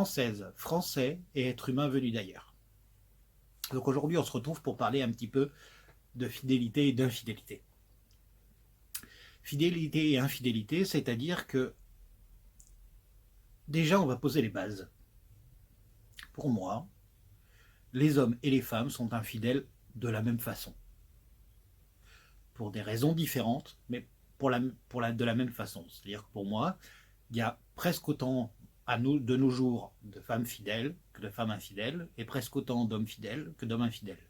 française, français et être humain venu d'ailleurs. Donc aujourd'hui, on se retrouve pour parler un petit peu de fidélité et d'infidélité. Fidélité et infidélité, c'est-à-dire que déjà, on va poser les bases. Pour moi, les hommes et les femmes sont infidèles de la même façon. Pour des raisons différentes, mais de la même façon. C'est-à-dire que pour moi, il y a presque autant de nos jours de femmes fidèles que de femmes infidèles, et presque autant d'hommes fidèles que d'hommes infidèles.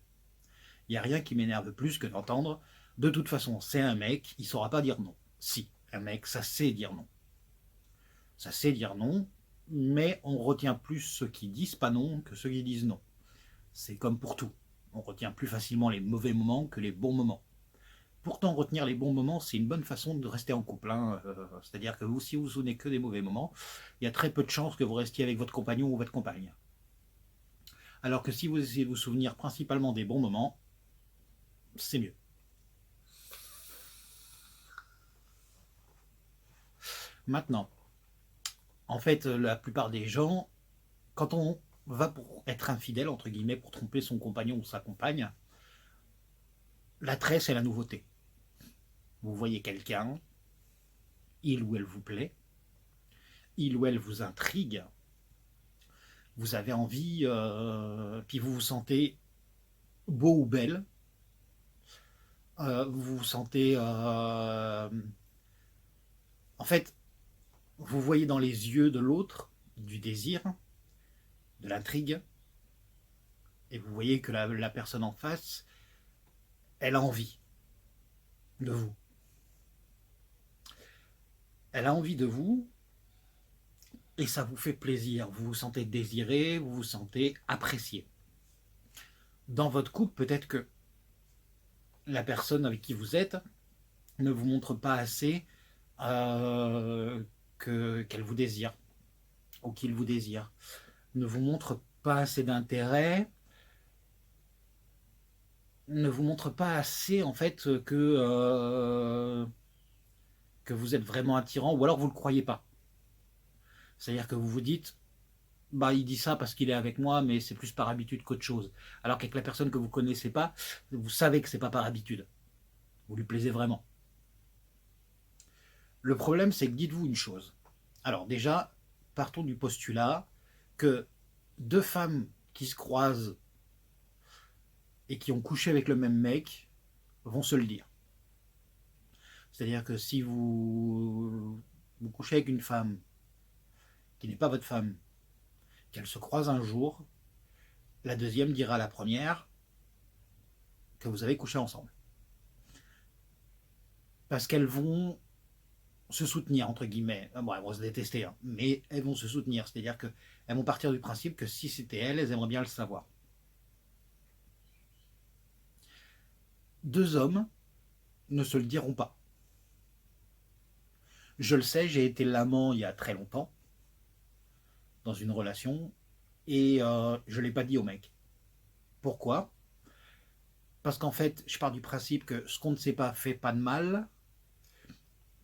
Il n'y a rien qui m'énerve plus que d'entendre de toute façon, c'est un mec, il ne saura pas dire non. Si, un mec, ça sait dire non. Ça sait dire non, mais on retient plus ceux qui disent pas non que ceux qui disent non. C'est comme pour tout. On retient plus facilement les mauvais moments que les bons moments. Pourtant, retenir les bons moments, c'est une bonne façon de rester en couple. C'est-à-dire que vous, si vous vous souvenez que des mauvais moments, il y a très peu de chances que vous restiez avec votre compagnon ou votre compagne. Alors que si vous essayez de vous souvenir principalement des bons moments, c'est mieux. Maintenant, en fait, la plupart des gens, quand on va pour être infidèle, entre guillemets, pour tromper son compagnon ou sa compagne, l'attrait, c'est la nouveauté. Vous voyez quelqu'un, il ou elle vous plaît, il ou elle vous intrigue, vous avez envie, puis vous vous sentez beau ou belle, vous vous sentez... en fait, vous voyez dans les yeux de l'autre du désir, de l'intrigue, et vous voyez que la personne en face, elle a envie de vous. Elle a envie de vous, et ça vous fait plaisir. Vous vous sentez désiré, vous vous sentez apprécié. Dans votre couple, peut-être que la personne avec qui vous êtes ne vous montre pas assez qu'elle vous désire ou qu'il vous désire, ne vous montre pas assez d'intérêt, ne vous montre pas assez en fait que vous êtes vraiment attirant, ou alors vous ne le croyez pas. C'est-à-dire que vous vous dites, bah il dit ça parce qu'il est avec moi, mais c'est plus par habitude qu'autre chose. Alors qu'avec la personne que vous ne connaissez pas, vous savez que c'est pas par habitude. Vous lui plaisez vraiment. Le problème, c'est que dites-vous une chose. Alors déjà, partons du postulat que deux femmes qui se croisent et qui ont couché avec le même mec vont se le dire. C'est-à-dire que si vous couchez avec une femme qui n'est pas votre femme, qu'elle se croise un jour, la deuxième dira à la première que vous avez couché ensemble. Parce qu'elles vont se soutenir, entre guillemets. Bon, elles vont se détester, hein, mais elles vont se soutenir. C'est-à-dire qu'elles vont partir du principe que si c'était elles, elles aimeraient bien le savoir. Deux hommes ne se le diront pas. Je le sais, j'ai été l'amant il y a très longtemps, dans une relation, et je ne l'ai pas dit au mec. Pourquoi? Parce qu'en fait, je pars du principe que ce qu'on ne sait pas fait pas de mal,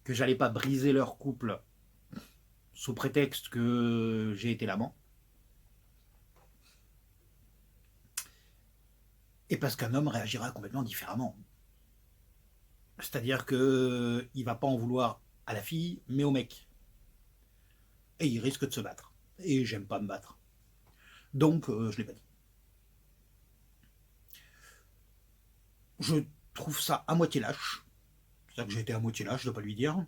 que j'allais pas briser leur couple sous prétexte que j'ai été l'amant, et parce qu'un homme réagira complètement différemment. C'est-à-dire qu'il ne va pas en vouloir à la fille, mais au mec. Et il risque de se battre. Et j'aime pas me battre. Donc, je ne l'ai pas dit. Je trouve ça à moitié lâche. C'est-à-dire que j'ai été à moitié lâche, je ne dois pas lui dire.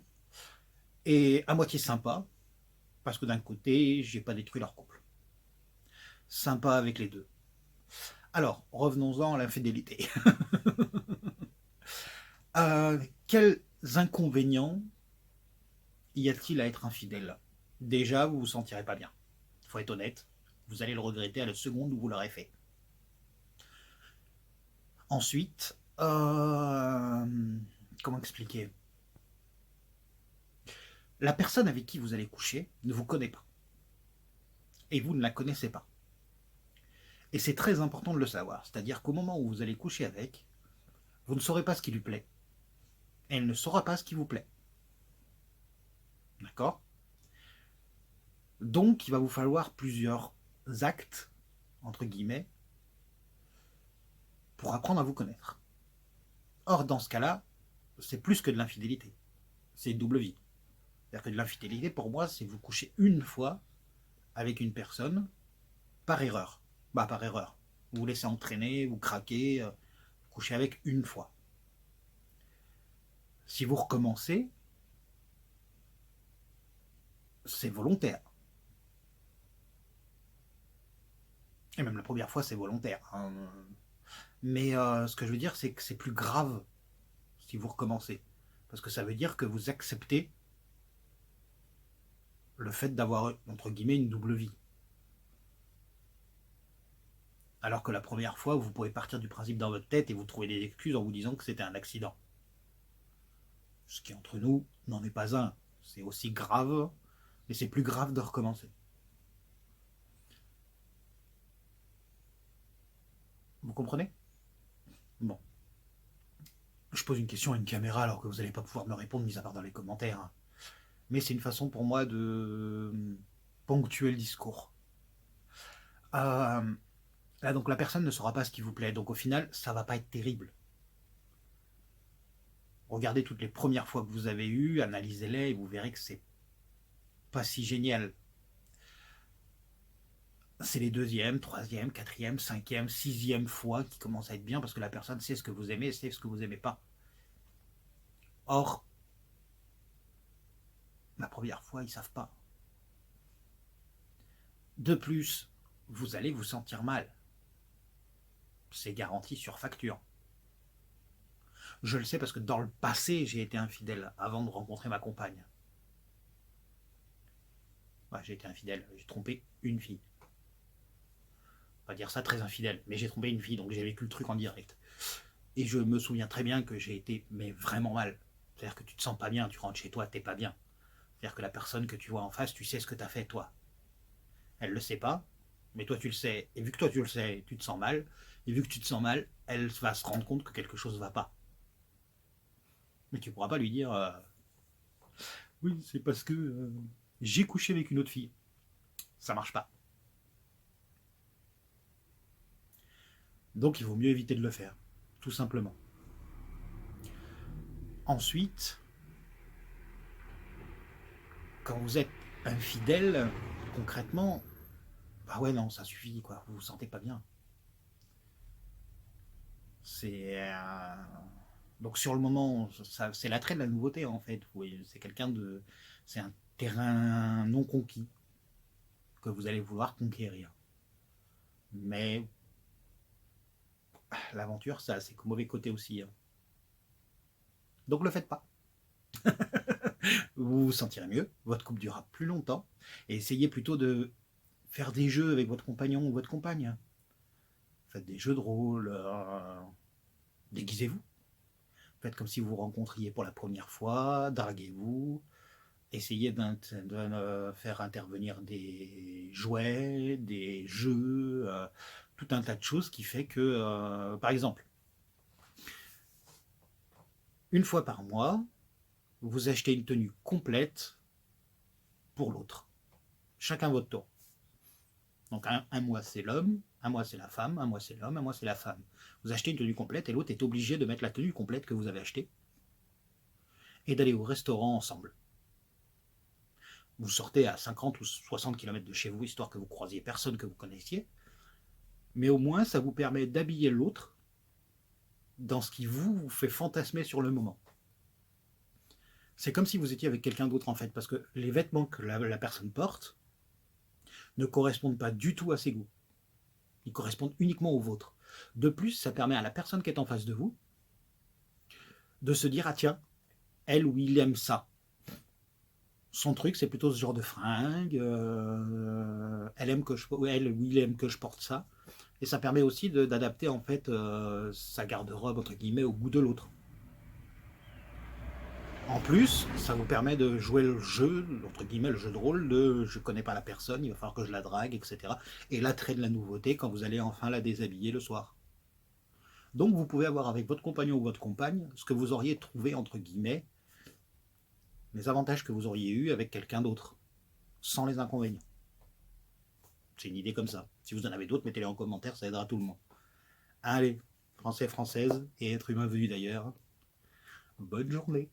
Et à moitié sympa, parce que d'un côté, j'ai pas détruit leur couple. Sympa avec les deux. Alors, revenons-en à l'infidélité. Quels inconvénients y a-t-il à être infidèle? Déjà, vous vous sentirez pas bien. Il faut être honnête. Vous allez le regretter à la seconde où vous l'aurez fait. Ensuite, comment expliquer? La personne avec qui vous allez coucher ne vous connaît pas. Et vous ne la connaissez pas. Et c'est très important de le savoir. C'est-à-dire qu'au moment où vous allez coucher avec, vous ne saurez pas ce qui lui plaît. Et elle ne saura pas ce qui vous plaît. D'accord? Donc, il va vous falloir plusieurs actes, entre guillemets, pour apprendre à vous connaître. Or, dans ce cas-là, c'est plus que de l'infidélité. C'est une double vie. C'est-à-dire que de l'infidélité, pour moi, c'est vous coucher une fois avec une personne par erreur. Bah, par erreur. Vous vous laissez entraîner, vous craquez, vous couchez avec une fois. Si vous recommencez, c'est volontaire. Et même la première fois, c'est volontaire, hein. Mais ce que je veux dire, c'est que c'est plus grave si vous recommencez. Parce que ça veut dire que vous acceptez le fait d'avoir, entre guillemets, une double vie. Alors que la première fois, vous pouvez partir du principe dans votre tête et vous trouver des excuses en vous disant que c'était un accident. Ce qui, entre nous, n'en est pas un. C'est aussi grave, mais c'est plus grave de recommencer. Vous comprenez? Bon. Je pose une question à une caméra alors que vous n'allez pas pouvoir me répondre, mis à part dans les commentaires, hein. Mais c'est une façon pour moi de ponctuer le discours. Là, donc la personne ne saura pas ce qui vous plaît, donc au final, ça va pas être terrible. Regardez toutes les premières fois que vous avez eues, analysez-les et vous verrez que c'est pas si génial. C'est les deuxième, troisième, quatrième, cinquième, sixième fois qui commencent à être bien parce que la personne sait ce que vous aimez, sait ce que vous aimez pas. Or, la première fois, ils savent pas. De plus, vous allez vous sentir mal. C'est garanti sur facture. Je le sais parce que dans le passé, j'ai été infidèle avant de rencontrer ma compagne. Ouais, j'ai été infidèle, j'ai trompé une fille. On va dire ça très infidèle, mais j'ai trompé une fille, donc j'ai vécu le truc en direct. Et je me souviens très bien que j'ai été, mais vraiment mal. C'est-à-dire que tu te sens pas bien, tu rentres chez toi, t'es pas bien. C'est-à-dire que la personne que tu vois en face, tu sais ce que t'as fait, toi. Elle le sait pas, mais toi tu le sais. Et vu que toi tu le sais, tu te sens mal. Et vu que tu te sens mal, elle va se rendre compte que quelque chose va pas. Mais tu pourras pas lui dire oui, c'est parce que j'ai couché avec une autre fille. Ça marche pas. Donc il vaut mieux éviter de le faire, tout simplement. Ensuite, quand vous êtes infidèle, concrètement, bah ouais, non, ça suffit, quoi. Vous vous sentez pas bien. C'est. Donc sur le moment, c'est l'attrait de la nouveauté, en fait. Oui, c'est quelqu'un de. C'est un terrain non conquis que vous allez vouloir conquérir. Mais l'aventure, ça a ses mauvais côtés aussi, hein. Donc le faites pas. Vous vous sentirez mieux, votre couple durera plus longtemps, et essayez plutôt de faire des jeux avec votre compagnon ou votre compagne. Faites des jeux de rôle, déguisez-vous. Faites comme si vous vous rencontriez pour la première fois, draguez-vous, essayez de faire intervenir des jouets, des jeux, tout un tas de choses qui fait que, par exemple, une fois par mois, vous achetez une tenue complète pour l'autre. Chacun votre tour. Donc un mois c'est l'homme, un mois c'est la femme, un mois c'est l'homme, un mois c'est la femme. Vous achetez une tenue complète et l'autre est obligé de mettre la tenue complète que vous avez achetée et d'aller au restaurant ensemble. Vous sortez à 50 ou 60 km de chez vous, histoire que vous croisiez personne que vous connaissiez, mais au moins ça vous permet d'habiller l'autre dans ce qui vous fait fantasmer sur le moment. C'est comme si vous étiez avec quelqu'un d'autre en fait, parce que les vêtements que la personne porte ne correspondent pas du tout à ses goûts. Ils correspondent uniquement aux vôtres. De plus, ça permet à la personne qui est en face de vous de se dire, ah tiens, elle ou il aime ça. Son truc, c'est plutôt ce genre de fringue. Elle aime que elle ou il aime que je porte ça. Et ça permet aussi d'adapter en fait sa garde-robe entre guillemets au goût de l'autre. En plus, ça vous permet de jouer le jeu, entre guillemets, le jeu de rôle de je connais pas la personne, il va falloir que je la drague, etc. Et l'attrait de la nouveauté quand vous allez enfin la déshabiller le soir. Donc vous pouvez avoir avec votre compagnon ou votre compagne ce que vous auriez trouvé, entre guillemets, les avantages que vous auriez eu avec quelqu'un d'autre. sans les inconvénients. C'est une idée comme ça. Si vous en avez d'autres, mettez-les en commentaire, ça aidera tout le monde. Allez, Français, Françaises et êtres humains venus d'ailleurs, bonne journée.